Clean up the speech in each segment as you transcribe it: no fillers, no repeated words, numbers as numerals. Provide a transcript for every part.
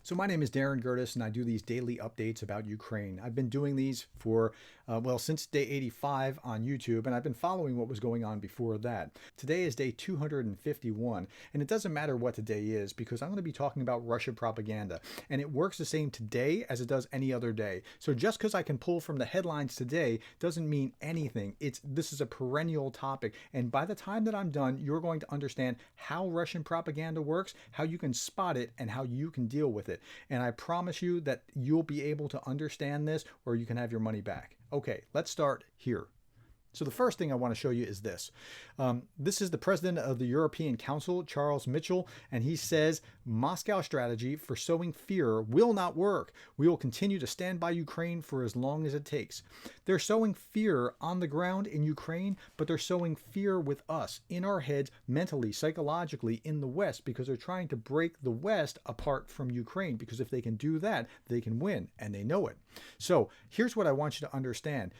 So my name is Darren Gertis, and I do these daily updates about Ukraine. I've been doing these for, since day 85 on YouTube, and I've been following what was going on before that. Today is day 251, and it doesn't matter what today is because I'm going to be talking about Russian propaganda, and it works the same today as it does any other day. So just because I can pull from the headlines today doesn't mean anything. This is a perennial topic, and by the time that I'm done, you're going to understand how Russian propaganda works, how you can spot it, and how you can deal with it. And I promise you that you'll be able to understand this or you can have your money back. Okay, let's start here. So the first thing I want to show you is this. This is the president of the European Council, Charles Michel, and he says Moscow strategy for sowing fear will not work. We will continue to stand by Ukraine for as long as it takes. They're sowing fear on the ground in Ukraine, but they're sowing fear with us in our heads, mentally, psychologically in the West, because they're trying to break the West apart from Ukraine, because if they can do that, they can win, and they know it. So here's what I want you to understand.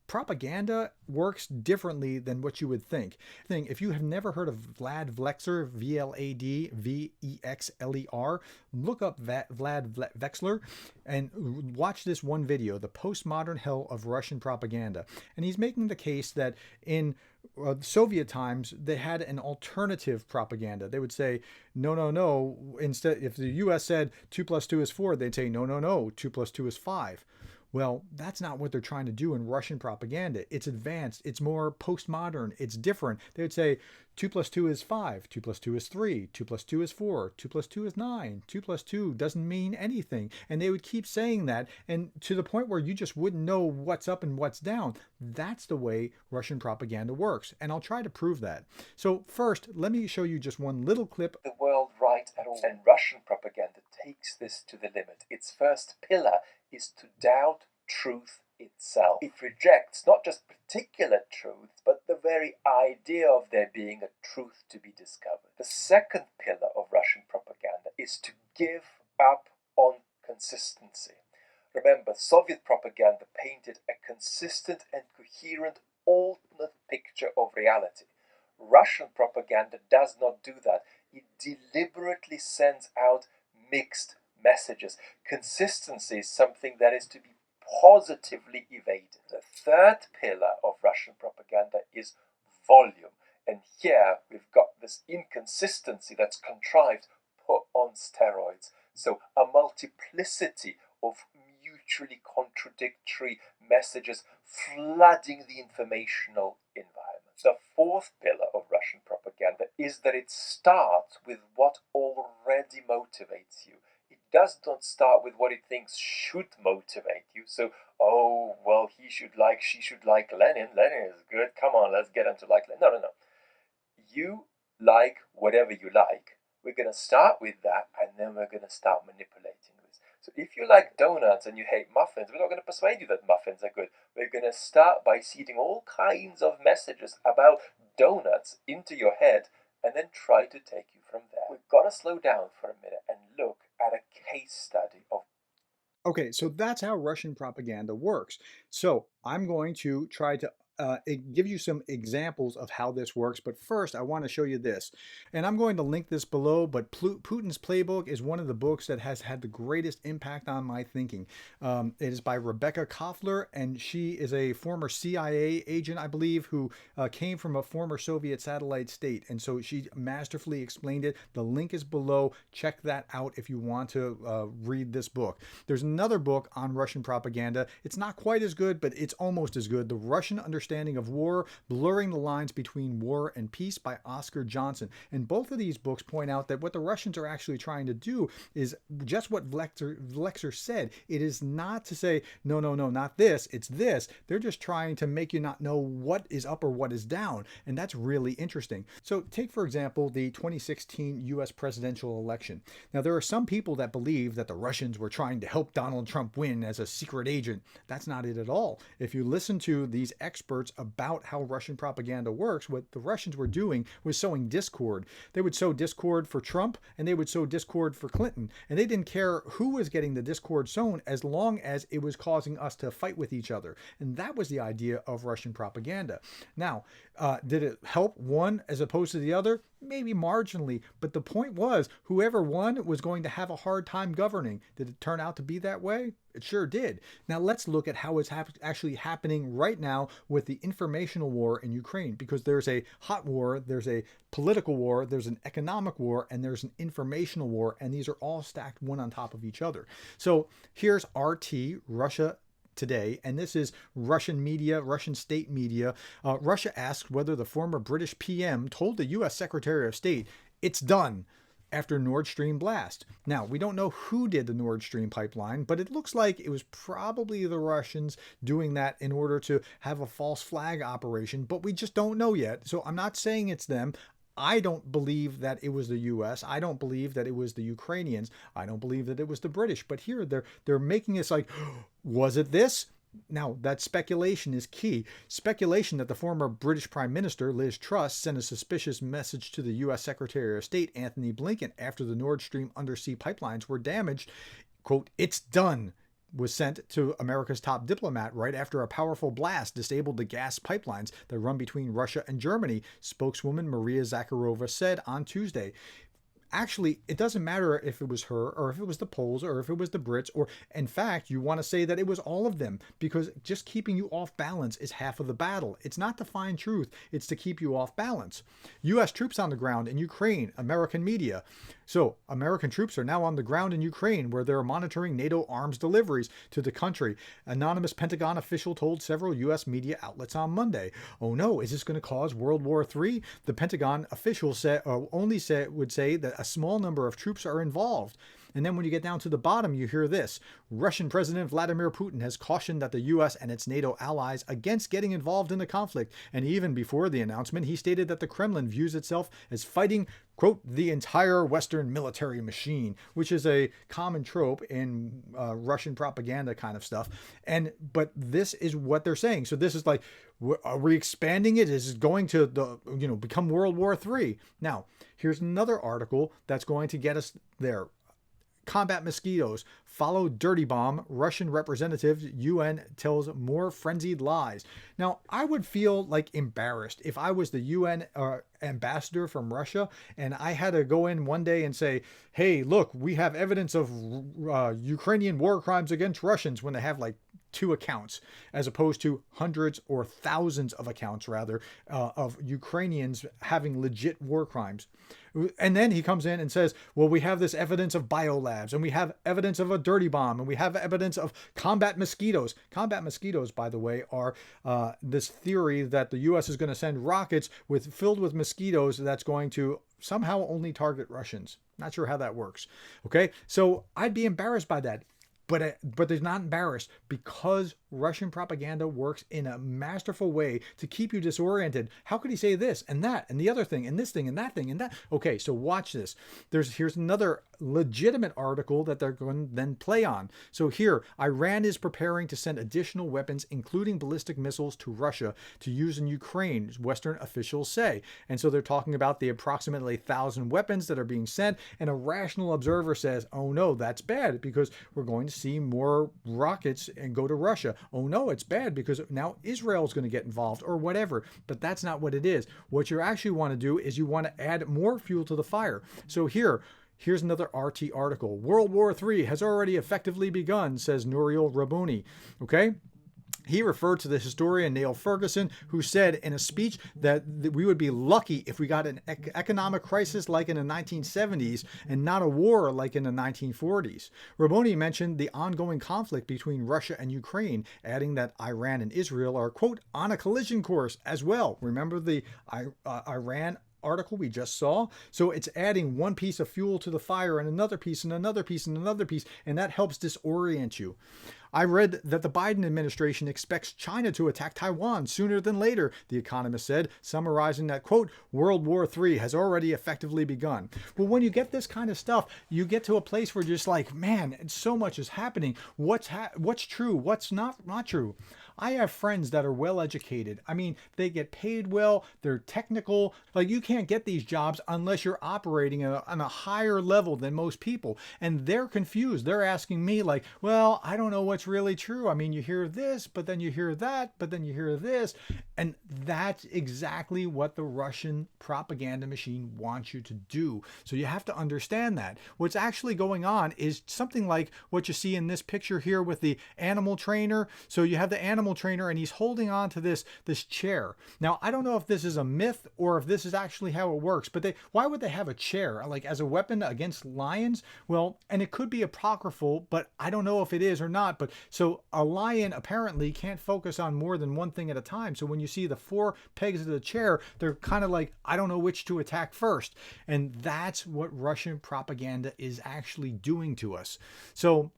Propaganda works differently than what you would think. If you have never heard of Vlad Vexler, Vladvexler, look up Vlad Vexler and watch this one video, The Postmodern Hell of Russian Propaganda. And he's making the case that in Soviet times, they had an alternative propaganda. They would say, no, no, no. Instead, if the US said 2 plus 2 is 4, they'd say, no, no, no, 2 plus 2 is 5. Well, that's not what they're trying to do in Russian propaganda. It's advanced. It's more postmodern. It's different. They would say 2 plus 2 is 5. 2 plus 2 is 3. 2 plus 2 is 4. 2 plus 2 is 9. 2 plus 2 doesn't mean anything. And they would keep saying that, and to the point where you just wouldn't know what's up and what's down. That's the way Russian propaganda works. And I'll try to prove that. So first, let me show you just one little clip. The world right at all. And Russian propaganda takes this to the limit. Its first pillar is to doubt truth itself. It rejects not just particular truths, but the very idea of there being a truth to be discovered. The second pillar of Russian propaganda is to give up on consistency. Remember, Soviet propaganda painted a consistent and coherent alternate picture of reality. Russian propaganda does not do that. It deliberately sends out mixed messages. Consistency is something that is to be positively evaded. The third pillar of Russian propaganda is volume. And here we've got this inconsistency that's contrived, put on steroids. So a multiplicity of mutually contradictory messages flooding the informational environment. The fourth pillar of Russian propaganda is that it starts with what already motivates you. It does not start with what it thinks should motivate you. So, oh, well, she should like Lenin. Lenin is good. Come on, let's get him to like Lenin. No, no, no. You like whatever you like. We're going to start with that, and then we're going to start manipulating this. So if you like donuts and you hate muffins, we're not going to persuade you that muffins are good. We're going to start by seeding all kinds of messages about donuts into your head, and then try to take you from there. We've got to slow down for a minute and look at a case study of. Okay, so that's how Russian propaganda works. So I'm going to try to give you some examples of how this works. But first, I want to show you this. And I'm going to link this below, but Putin's Playbook is one of the books that has had the greatest impact on my thinking. It is by Rebecca Koffler, and she is a former CIA agent, I believe, who came from a former Soviet satellite state. And so she masterfully explained it. The link is below. Check that out if you want to read this book. There's another book on Russian propaganda. It's not quite as good, but it's almost as good. The Russian Understanding of War, Blurring the Lines Between War and Peace by Oscar Johnson. And both of these books point out that what the Russians are actually trying to do is just what Vexler said. It is not to say, no, no, no, not this, it's this. They're just trying to make you not know what is up or what is down. And that's really interesting. So take, for example, the 2016 US presidential election. Now, there are some people that believe that the Russians were trying to help Donald Trump win as a secret agent. That's not it at all. If you listen to these experts experts about how Russian propaganda works, what the Russians were doing was sowing discord. They would sow discord for Trump and they would sow discord for Clinton. And they didn't care who was getting the discord sown as long as it was causing us to fight with each other. And that was the idea of Russian propaganda. Now, did it help one as opposed to the other? Maybe marginally, but the point was whoever won was going to have a hard time governing. Did it turn out to be that way? It sure did. Now let's look at how it's actually happening right now with the informational war in Ukraine, because there's a hot war, there's a political war, there's an economic war, and there's an informational war, and these are all stacked one on top of each other. So here's RT, Russia Today, and this is Russian media, Russian state media. Russia asked whether the former British PM told the U.S. Secretary of State, "It's done," after Nord Stream blast. Now, we don't know who did the Nord Stream pipeline, but it looks like it was probably the Russians doing that in order to have a false flag operation, but we just don't know yet. So I'm not saying it's them. I don't believe that it was the U.S. I don't believe that it was the Ukrainians. I don't believe that it was the British. But here they're making this like, was it this? Now, that speculation is key. Speculation that the former British Prime Minister, Liz Truss, sent a suspicious message to the U.S. Secretary of State, Anthony Blinken, after the Nord Stream undersea pipelines were damaged. Quote, "It's done," was sent to America's top diplomat right after a powerful blast disabled the gas pipelines that run between Russia and Germany, spokeswoman Maria Zakharova said on Tuesday. Actually, it doesn't matter if it was her or if it was the Poles or if it was the Brits, or in fact, you want to say that it was all of them, because just keeping you off balance is half of the battle. It's not to find truth, it's to keep you off balance. U.S. troops on the ground in Ukraine, American media. So American troops are now on the ground in Ukraine, where they're monitoring NATO arms deliveries to the country. Anonymous Pentagon official told several U.S. media outlets on Monday. Oh no, is this going to cause World War III? The Pentagon official would say that a small number of troops are involved. And then when you get down to the bottom, you hear this. Russian President Vladimir Putin has cautioned that the U.S. and its NATO allies against getting involved in the conflict. And even before the announcement, he stated that the Kremlin views itself as fighting, quote, "the entire Western military machine," which is a common trope in Russian propaganda kind of stuff. But this is what they're saying. So this is like, are we expanding it? Is it going to become World War III? Now, here's another article that's going to get us there. Combat mosquitoes follow dirty bomb. Russian representative UN tells more frenzied lies. Now, I would feel like embarrassed if I was the UN ambassador from Russia and I had to go in one day and say, hey, look, we have evidence of Ukrainian war crimes against Russians, when they have like 2 accounts, as opposed to hundreds or thousands of accounts, rather, of Ukrainians having legit war crimes. And then he comes in and says, well, we have this evidence of biolabs, and we have evidence of a dirty bomb, and we have evidence of combat mosquitoes. Combat mosquitoes, by the way, are this theory that the U.S. is going to send rockets filled with mosquitoes that's going to somehow only target Russians. Not sure how that works. Okay, so I'd be embarrassed by that. But they're not embarrassed, because Russian propaganda works in a masterful way to keep you disoriented. How could he say this and that and the other thing and this thing and that thing and that? Okay, so watch this. Here's another legitimate article that they're going to then play on. So here, Iran is preparing to send additional weapons, including ballistic missiles, to Russia to use in Ukraine, Western officials say. And so they're talking about the approximately 1,000 weapons that are being sent. And a rational observer says, oh no, that's bad, because we're going to see more rockets and go to Russia. Oh no, it's bad because now Israel's going to get involved or whatever. But that's not what it is. What you actually want to do is you want to add more fuel to the fire. So here's another RT article. World War III has already effectively begun, says Nouriel Rabouni. Okay? He referred to the historian Niall Ferguson, who said in a speech that we would be lucky if we got an economic crisis like in the 1970s and not a war like in the 1940s. Rabouni mentioned the ongoing conflict between Russia and Ukraine, adding that Iran and Israel are, quote, on a collision course as well. Remember the Iran article we just saw? So it's adding one piece of fuel to the fire and another piece and another piece and another piece, and that helps disorient you. I read that the Biden administration expects China to attack Taiwan sooner than later, The Economist said, summarizing that, quote, World War III has already effectively begun. Well, when you get this kind of stuff, you get to a place where you're just like, man, so much is happening. What's true? What's not true? I have friends that are well educated. I mean, they get paid well, they're technical. Like, you can't get these jobs unless you're operating on a higher level than most people. And they're confused. They're asking me, like, well, I don't know what's really true. I mean, you hear this, but then you hear that, but then you hear this. And that's exactly what the Russian propaganda machine wants you to do. So you have to understand that. What's actually going on is something like what you see in this picture here with the animal trainer. So you have the animal trainer and he's holding on to this chair. Now, I don't know if this is a myth or if this is actually how it works, but why would they have a chair like as a weapon against lions? Well, and it could be apocryphal, but I don't know if it is or not. But so a lion apparently can't focus on more than one thing at a time. So when you see the 4 pegs of the chair, they're kind of like, I don't know which to attack first. And that's what Russian propaganda is actually doing to us. So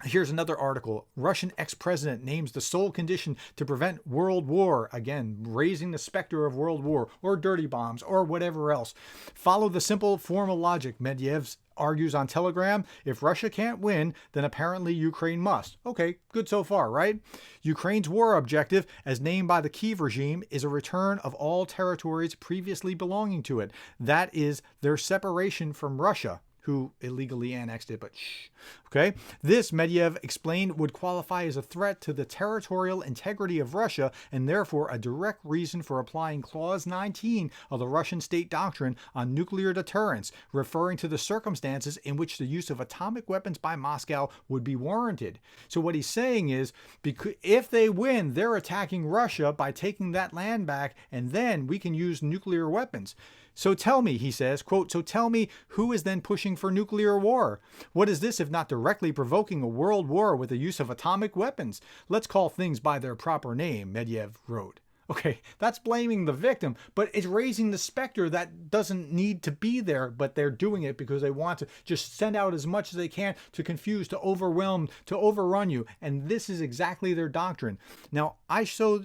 here's another article. Russian ex-president names the sole condition to prevent world war. Again, raising the specter of world war or dirty bombs or whatever else. Follow the simple formal logic, Medvedev argues on Telegram. If Russia can't win, then apparently Ukraine must. Okay, good so far, right? Ukraine's war objective, as named by the Kyiv regime, is a return of all territories previously belonging to it. That is their separation from Russia, who illegally annexed it, but shh. Okay? This, Medvedev explained, would qualify as a threat to the territorial integrity of Russia and therefore a direct reason for applying Clause 19 of the Russian state doctrine on nuclear deterrence, referring to the circumstances in which the use of atomic weapons by Moscow would be warranted. So what he's saying is, because if they win, they're attacking Russia by taking that land back, and then we can use nuclear weapons. So tell me, he says, quote, so tell me who is then pushing for nuclear war? What is this if not directly provoking a world war with the use of atomic weapons? Let's call things by their proper name, Medvedev wrote. Okay, that's blaming the victim, but it's raising the specter that doesn't need to be there, but they're doing it because they want to just send out as much as they can to confuse, to overwhelm, to overrun you. And this is exactly their doctrine. Now, I saw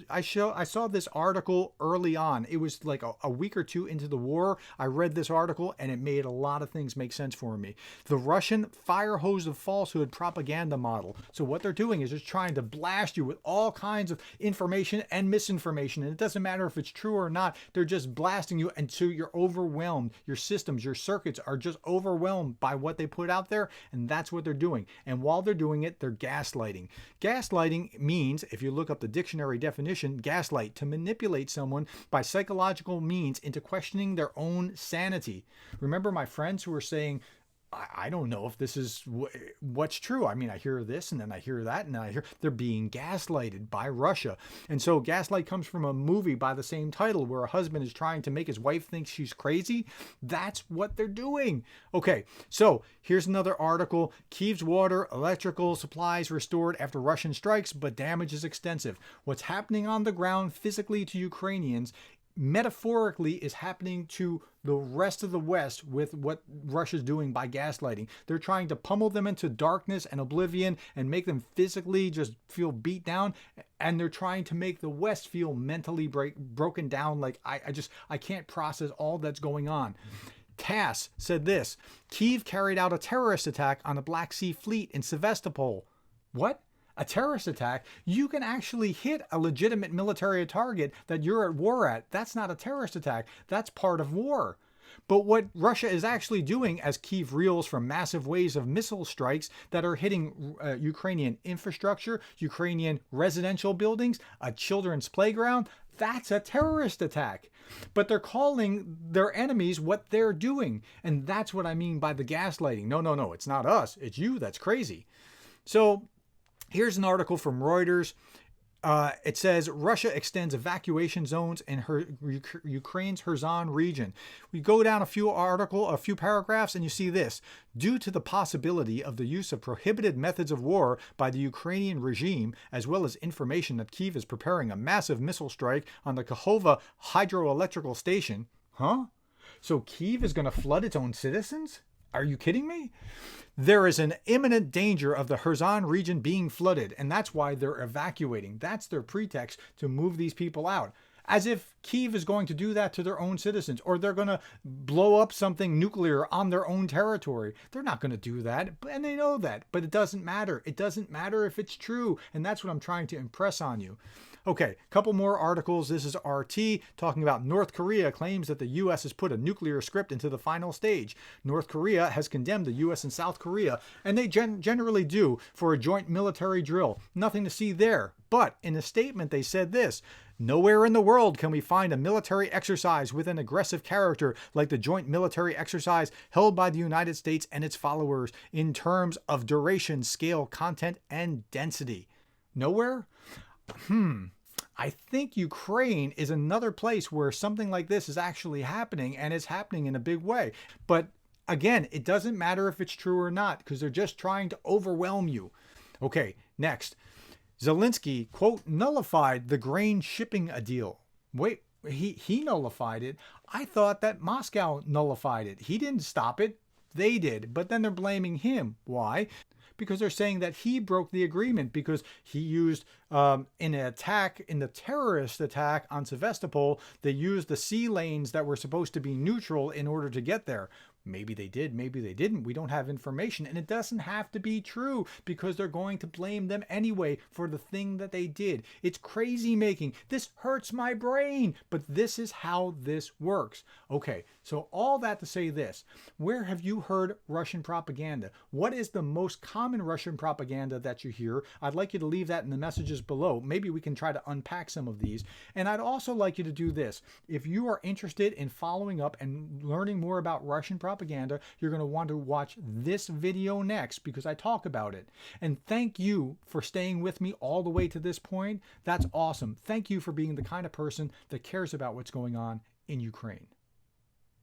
this article early on. It was like a week or two into the war. I read this article and it made a lot of things make sense for me. The Russian fire hose of falsehood propaganda model. So what they're doing is just trying to blast you with all kinds of information and misinformation. And it doesn't matter if it's true or not. They're just blasting you until you're overwhelmed. Your systems, your circuits are just overwhelmed by what they put out there. And that's what they're doing. And while they're doing it, they're gaslighting. Gaslighting means, if you look up the dictionary definition, gaslight, to manipulate someone by psychological means into questioning their own sanity. Remember my friends who were saying, I don't know if this is what's true. I mean, I hear this and then I hear that and then I hear they're being gaslighted by Russia. And so gaslight comes from a movie by the same title where a husband is trying to make his wife think she's crazy. That's what they're doing. Okay, so here's another article. Kyiv's water, electrical supplies restored after Russian strikes, but damage is extensive. What's happening on the ground physically to Ukrainians metaphorically is happening to the rest of the West with what Russia's doing by gaslighting. They're trying to pummel them into darkness and oblivion and make them physically just feel beat down. And they're trying to make the West feel mentally broken down. Like, I can't process all that's going on. TASS said this: Kyiv carried out a terrorist attack on the Black Sea Fleet in Sevastopol. What? A terrorist attack? You can actually hit a legitimate military target that you're at war at. That's not a terrorist attack. That's part of war. But what Russia is actually doing, as Kyiv reels from massive waves of missile strikes that are hitting Ukrainian infrastructure, Ukrainian residential buildings, a children's playground, that's a terrorist attack. But they're calling their enemies what they're doing. And that's what I mean by the gaslighting. No, it's not us. It's you that's crazy. So here's an article from Reuters. It says Russia extends evacuation zones in Ukraine's Kherson region. We go down a few paragraphs, and you see this. Due to the possibility of the use of prohibited methods of war by the Ukrainian regime, as well as information that Kyiv is preparing a massive missile strike on the Kakhovka hydroelectrical station. Huh? So Kyiv is going to flood its own citizens? Are you kidding me? There is an imminent danger of the Kherson region being flooded, and that's why they're evacuating. That's their pretext to move these people out. As if Kyiv is going to do that to their own citizens, or they're going to blow up something nuclear on their own territory. They're not going to do that, and they know that. But it doesn't matter. It doesn't matter if it's true, and that's what I'm trying to impress on you. Okay, couple more articles. This is RT talking about North Korea claims that the U.S. has put a nuclear script into the final stage. North Korea has condemned the U.S. and South Korea, and they generally do, for a joint military drill. Nothing to see there. But in a statement, they said this: nowhere in the world can we find a military exercise with an aggressive character like the joint military exercise held by the United States and its followers in terms of duration, scale, content, and density. Nowhere? I think Ukraine is another place where something like this is actually happening, and it's happening in a big way. But again, it doesn't matter if it's true or not, because they're just trying to overwhelm you. Okay, next. Zelensky, quote, nullified the grain shipping deal. Wait, he nullified it? I thought that Moscow nullified it. He didn't stop it. They did. But then they're blaming him. Why? Because they're saying that he broke the agreement because he used, in an attack, in the terrorist attack on Sevastopol, they used the sea lanes that were supposed to be neutral in order to get there. Maybe they did, maybe they didn't. We don't have information, and it doesn't have to be true because they're going to blame them anyway for the thing that they did. It's crazy making. This hurts my brain, but this is how this works. Okay, so all that to say this: where have you heard Russian propaganda? What is the most common Russian propaganda that you hear? I'd like you to leave that in the messages below. Maybe we can try to unpack some of these. And I'd also like you to do this. If you are interested in following up and learning more about Russian propaganda, you're going to want to watch this video next because I talk about it. And thank you for staying with me all the way to this point. That's awesome. Thank you for being the kind of person that cares about what's going on in Ukraine.